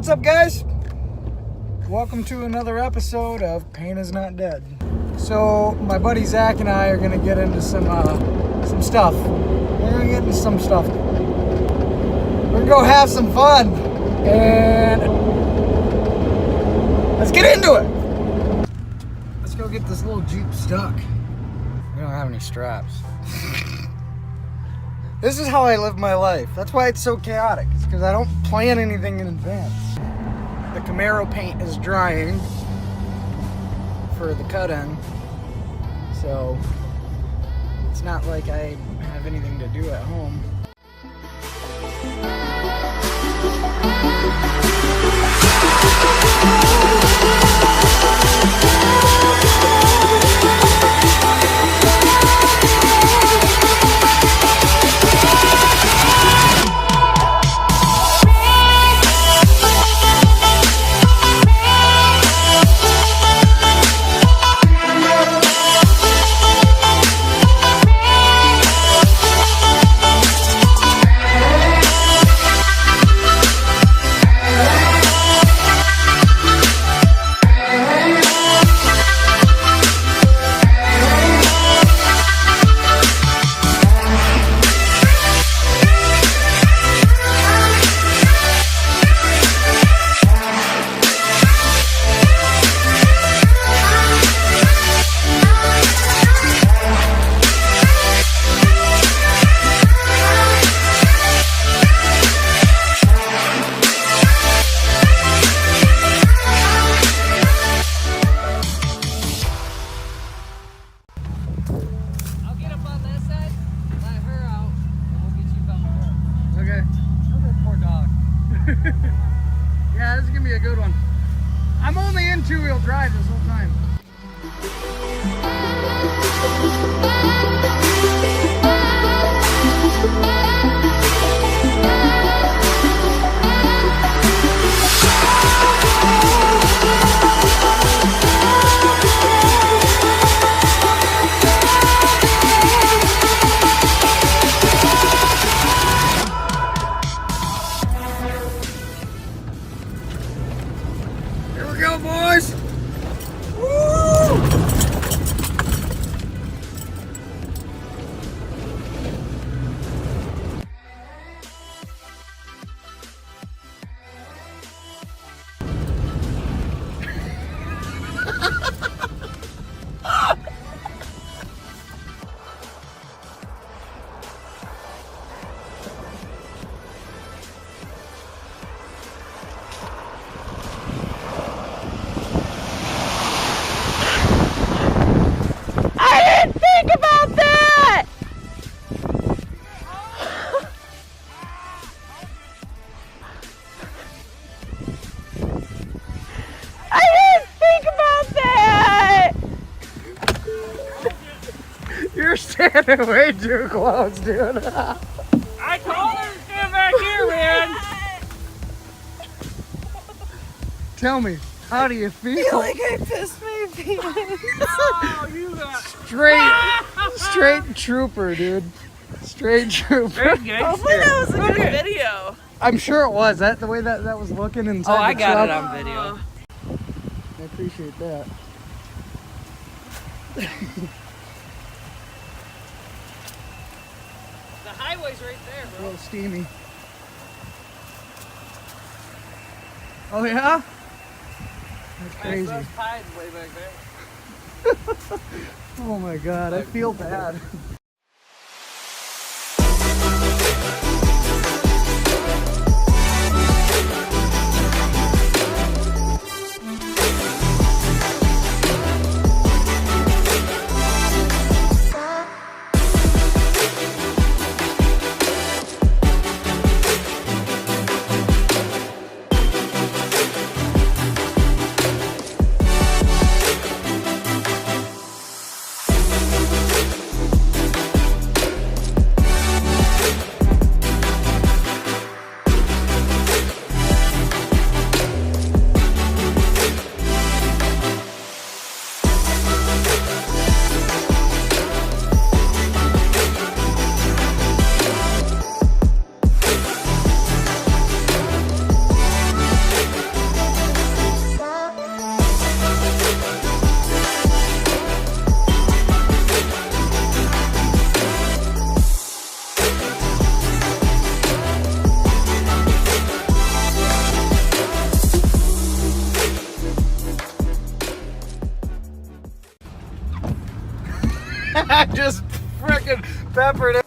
What's up, guys? Welcome to another episode of Pain Is Not Dead. So my buddy Zach and I are gonna get into some stuff. We're gonna get into some stuff. We're gonna go have some fun, and let's get into it. Let's go get this little Jeep stuck. We don't have any straps. This is how I live my life. That's why it's so chaotic. It's because I don't plan anything in advance. The Camaro paint is drying for the cut-in, so it's not like I have anything to do at home. Yeah, this is gonna be a good one. I'm only in two-wheel drive this whole time. Go, boys! Woo! Think about that! I didn't think about that! You're standing way too close, dude. I told her to stand back here, man! Tell me, how do you feel? I feel like I pissed my pants. Oh, you got... Straight trooper, dude. Straight trooper. Hopefully that was a good video. I'm sure it was. That the way that was looking inside Oh, I the got truck. it on video. I appreciate that. The highway's right there, A bro. little steamy. Oh yeah? That's crazy. Those tides way back there. Oh my god, I feel bad. I just freaking peppered it.